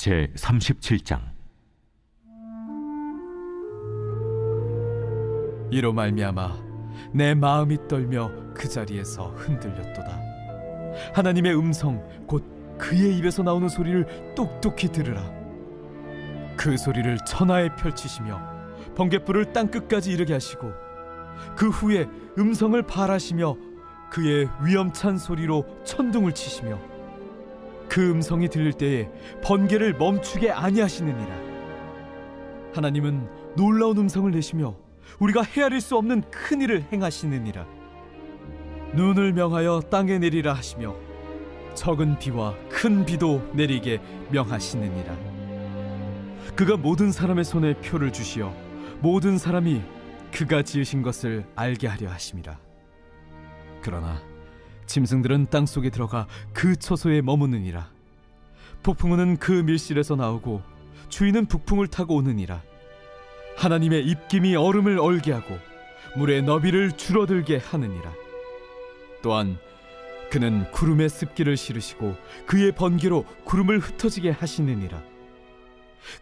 제 37장. 이로 말미암아 내 마음이 떨며 그 자리에서 흔들렸도다. 하나님의 음성 곧 그의 입에서 나오는 소리를 똑똑히 들으라. 그 소리를 천하에 펼치시며 번갯불을 땅끝까지 이르게 하시고 그 후에 음성을 발하시며 그의 위엄찬 소리로 천둥을 치시며 그 음성이 들릴 때에 번개를 멈추게 아니하시느니라. 하나님은 놀라운 음성을 내시며 우리가 헤아릴 수 없는 큰 일을 행하시느니라. 눈을 명하여 땅에 내리라 하시며 적은 비와 큰 비도 내리게 명하시느니라. 그가 모든 사람의 손에 표를 주시어 모든 사람이 그가 지으신 것을 알게 하려 하심이라. 그러나 짐승들은 땅속에 들어가 그 처소에 머무느니라. 폭풍우는 그 밀실에서 나오고 주인은 북풍을 타고 오느니라. 하나님의 입김이 얼음을 얼게 하고 물의 너비를 줄어들게 하느니라. 또한 그는 구름의 습기를 실으시고 그의 번개로 구름을 흩어지게 하시느니라.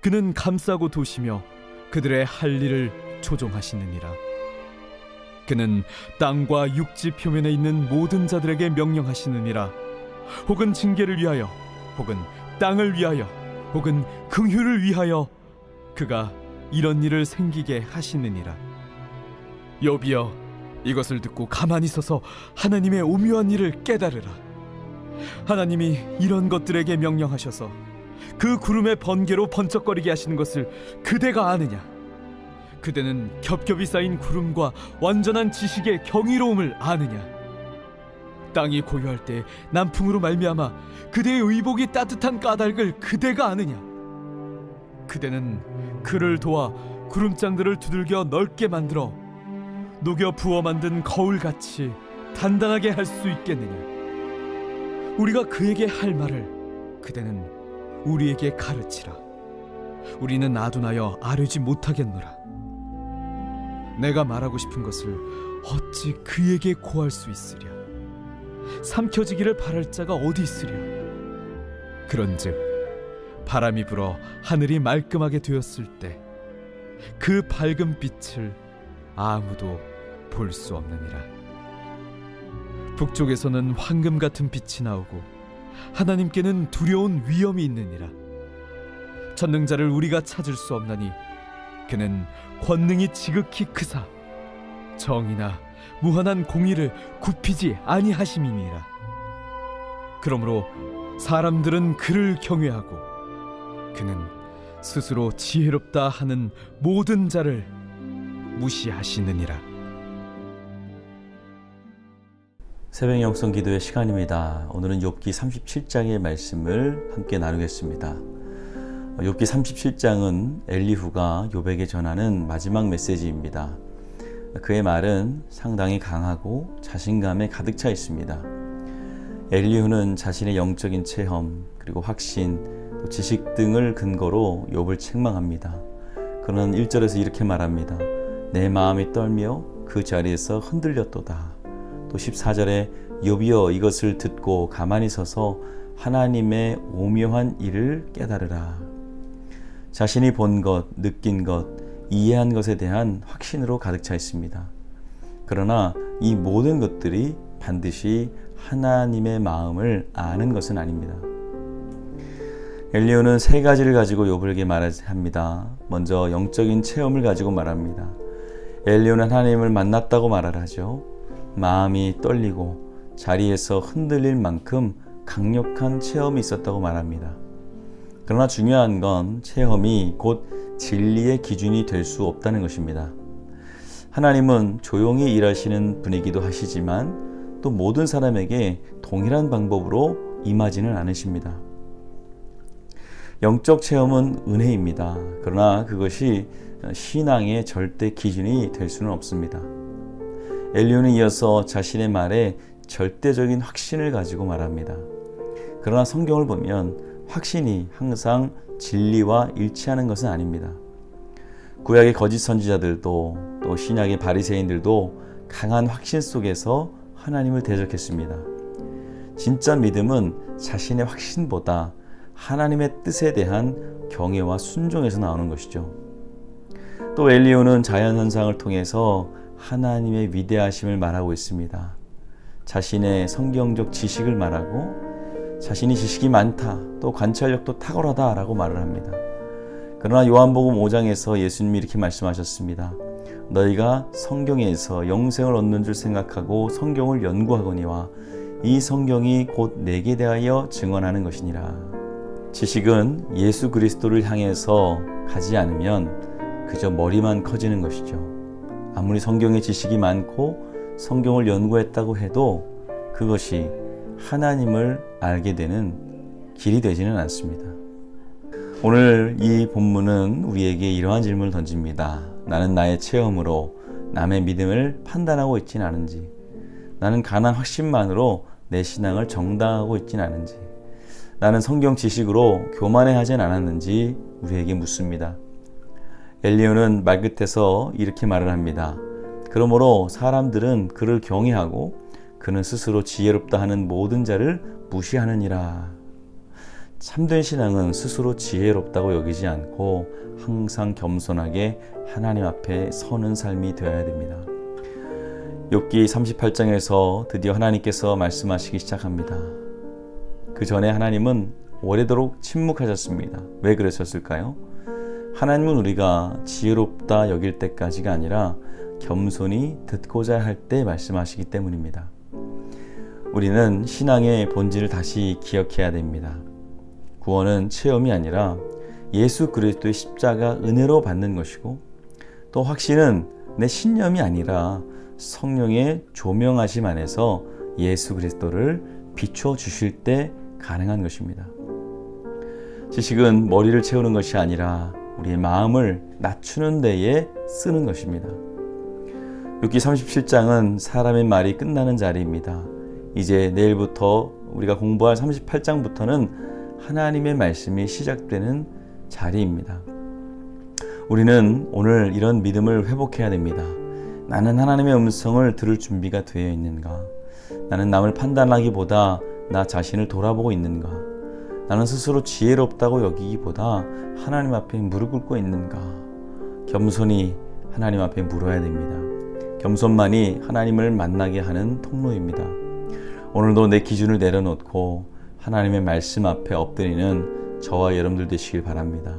그는 감싸고 도시며 그들의 할 일을 조종하시느니라. 그는 땅과 육지 표면에 있는 모든 자들에게 명령하시느니라. 혹은 징계를 위하여, 혹은 땅을 위하여, 혹은 긍휼을 위하여 그가 이런 일을 생기게 하시느니라. 욥이여, 이것을 듣고 가만히 서서 하나님의 오묘한 일을 깨달으라. 하나님이 이런 것들에게 명령하셔서 그 구름의 번개로 번쩍거리게 하시는 것을 그대가 아느냐? 그대는 겹겹이 쌓인 구름과 완전한 지식의 경이로움을 아느냐? 땅이 고요할 때 남풍으로 말미암아 그대의 의복이 따뜻한 까닭을 그대가 아느냐? 그대는 그를 도와 구름장들을 두들겨 넓게 만들어 녹여 부어 만든 거울같이 단단하게 할 수 있겠느냐? 우리가 그에게 할 말을 그대는 우리에게 가르치라. 우리는 아둔하여 아뢰지 못하겠노라. 내가 말하고 싶은 것을 어찌 그에게 고할 수 있으랴? 삼켜지기를 바랄 자가 어디 있으랴? 그런즉 바람이 불어 하늘이 말끔하게 되었을 때 그 밝은 빛을 아무도 볼 수 없느니라. 북쪽에서는 황금 같은 빛이 나오고 하나님께는 두려운 위엄이 있느니라. 전능자를 우리가 찾을 수 없나니 그는 권능이 지극히 크사 정의나 무한한 공의를 굽히지 아니하심이니라. 그러므로 사람들은 그를 경외하고 그는 스스로 지혜롭다 하는 모든 자를 무시하시느니라. 새벽 영성 기도의 시간입니다. 오늘은 욥기 37장의 말씀을 함께 나누겠습니다. 욥기 37장은 엘리후가 욥에게 전하는 마지막 메시지입니다. 그의 말은 상당히 강하고 자신감에 가득 차 있습니다. 엘리후는 자신의 영적인 체험, 그리고 확신, 또 지식 등을 근거로 욥을 책망합니다. 그는 1절에서 이렇게 말합니다. 내 마음이 떨며 그 자리에서 흔들렸도다. 또 14절에 욥이여, 이것을 듣고 가만히 서서 하나님의 오묘한 일을 깨달으라. 자신이 본 것, 느낀 것, 이해한 것에 대한 확신으로 가득 차 있습니다. 그러나 이 모든 것들이 반드시 하나님의 마음을 아는 것은 아닙니다. 엘리후는 세 가지를 가지고 욥에게 말합니다. 먼저 영적인 체험을 가지고 말합니다. 엘리후는 하나님을 만났다고 말을 하죠. 마음이 떨리고 자리에서 흔들릴 만큼 강력한 체험이 있었다고 말합니다. 그러나 중요한 건 체험이 곧 진리의 기준이 될 수 없다는 것입니다. 하나님은 조용히 일하시는 분이기도 하시지만 또 모든 사람에게 동일한 방법으로 임하지는 않으십니다. 영적 체험은 은혜입니다. 그러나 그것이 신앙의 절대 기준이 될 수는 없습니다. 엘리후는 이어서 자신의 말에 절대적인 확신을 가지고 말합니다. 그러나 성경을 보면 확신이 항상 진리와 일치하는 것은 아닙니다. 구약의 거짓 선지자들도 또 신약의 바리새인들도 강한 확신 속에서 하나님을 대적했습니다. 진짜 믿음은 자신의 확신보다 하나님의 뜻에 대한 경외와 순종에서 나오는 것이죠. 또 엘리후는 자연현상을 통해서 하나님의 위대하심을 말하고 있습니다. 자신의 성경적 지식을 말하고 자신이 지식이 많다, 또 관찰력도 탁월하다 라고 말을 합니다. 그러나 요한복음 5장에서 예수님이 이렇게 말씀하셨습니다. 너희가 성경에서 영생을 얻는 줄 생각하고 성경을 연구하거니와 이 성경이 곧 내게 대하여 증언하는 것이니라. 지식은 예수 그리스도를 향해서 가지 않으면 그저 머리만 커지는 것이죠. 아무리 성경의 지식이 많고 성경을 연구했다고 해도 그것이 하나님을 알게 되는 길이 되지는 않습니다. 오늘 이 본문은 우리에게 이러한 질문을 던집니다. 나는 나의 체험으로 남의 믿음을 판단하고 있지는 않은지, 나는 강한 확신만으로 내 신앙을 정당하고 있지는 않은지, 나는 성경 지식으로 교만해하진 않았는지 우리에게 묻습니다. 엘리후는 말끝에서 이렇게 말을 합니다. 그러므로 사람들은 그를 경외하고 그는 스스로 지혜롭다 하는 모든 자를 무시하느니라. 참된 신앙은 스스로 지혜롭다고 여기지 않고 항상 겸손하게 하나님 앞에 서는 삶이 되어야 됩니다. 욥기 38장에서 드디어 하나님께서 말씀하시기 시작합니다. 그 전에 하나님은 오래도록 침묵하셨습니다. 왜 그러셨을까요? 하나님은 우리가 지혜롭다 여길 때까지가 아니라 겸손히 듣고자 할 때 말씀하시기 때문입니다. 우리는 신앙의 본질을 다시 기억해야 됩니다. 구원은 체험이 아니라 예수 그리스도의 십자가 은혜로 받는 것이고, 또 확신은 내 신념이 아니라 성령의 조명하심 안에서 예수 그리스도를 비춰 주실 때 가능한 것입니다. 지식은 머리를 채우는 것이 아니라 우리의 마음을 낮추는 데에 쓰는 것입니다. 욥기 37장은 사람의 말이 끝나는 자리입니다. 이제 내일부터 우리가 공부할 38장부터는 하나님의 말씀이 시작되는 자리입니다. 우리는 오늘 이런 믿음을 회복해야 됩니다. 나는 하나님의 음성을 들을 준비가 되어 있는가? 나는 남을 판단하기보다 나 자신을 돌아보고 있는가? 나는 스스로 지혜롭다고 여기기보다 하나님 앞에 무릎 꿇고 있는가? 겸손히 하나님 앞에 물어야 됩니다. 겸손만이 하나님을 만나게 하는 통로입니다. 오늘도 내 기준을 내려놓고 하나님의 말씀 앞에 엎드리는 저와 여러분들 되시길 바랍니다.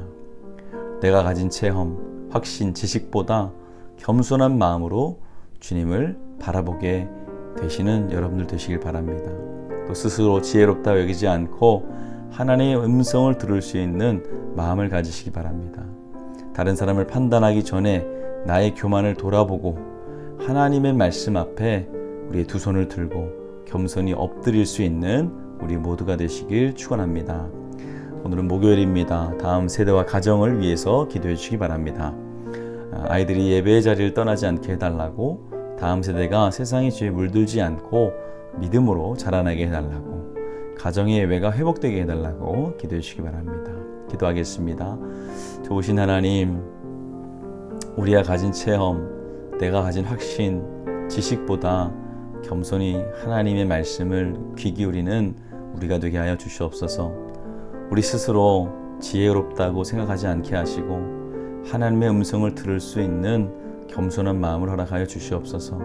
내가 가진 체험, 확신, 지식보다 겸손한 마음으로 주님을 바라보게 되시는 여러분들 되시길 바랍니다. 또 스스로 지혜롭다 여기지 않고 하나님의 음성을 들을 수 있는 마음을 가지시기 바랍니다. 다른 사람을 판단하기 전에 나의 교만을 돌아보고 하나님의 말씀 앞에 우리의 두 손을 들고 겸손히 엎드릴 수 있는 우리 모두가 되시길 축원합니다. 오늘은 목요일입니다. 다음 세대와 가정을 위해서 기도해 주시기 바랍니다. 아이들이 예배의 자리를 떠나지 않게 해달라고, 다음 세대가 세상의 죄에 물들지 않고 믿음으로 자라나게 해달라고, 가정의 예배가 회복되게 해달라고 기도해 주시기 바랍니다. 기도하겠습니다. 좋으신 하나님, 우리가 가진 체험, 내가 가진 확신, 지식보다 겸손히 하나님의 말씀을 귀 기울이는 우리가 되게 하여 주시옵소서. 우리 스스로 지혜롭다고 생각하지 않게 하시고 하나님의 음성을 들을 수 있는 겸손한 마음을 허락하여 주시옵소서.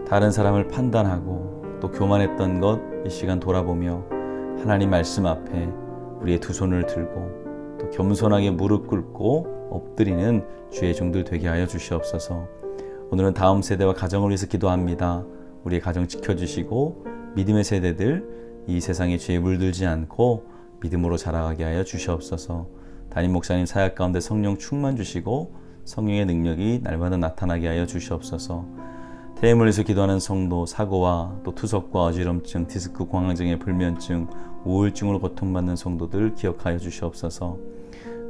다른 사람을 판단하고 또 교만했던 것 이 시간 돌아보며 하나님 말씀 앞에 우리의 두 손을 들고 또 겸손하게 무릎 꿇고 엎드리는 주의 종들 되게 하여 주시옵소서. 오늘은 다음 세대와 가정을 위해서 기도합니다. 우리의 가정 지켜주시고 믿음의 세대들 이 세상의 죄에 물들지 않고 믿음으로 자라가게 하여 주시옵소서. 담임 목사님 사역 가운데 성령 충만 주시고 성령의 능력이 날마다 나타나게 하여 주시옵소서. 태임을 위해서 기도하는 성도, 사고와 또 투석과 어지럼증, 디스크 광황증의 불면증, 우울증으로 고통받는 성도들 기억하여 주시옵소서.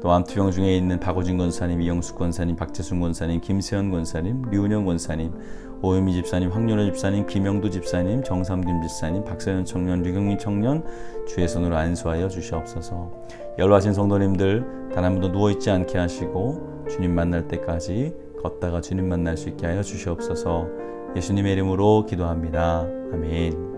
또 암투병 중에 있는 박오진 권사님, 이영숙 권사님, 박재순 권사님, 김세현 권사님, 류은영 권사님, 오유미 집사님, 황윤호 집사님, 김영두 집사님, 정삼김 집사님, 박서연 청년, 류경민 청년 주의 손으로 안수하여 주시옵소서. 연로하신 성도님들 단 한 번도 누워있지 않게 하시고 주님 만날 때까지 걷다가 주님 만날 수 있게 하여 주시옵소서. 예수님의 이름으로 기도합니다. 아멘.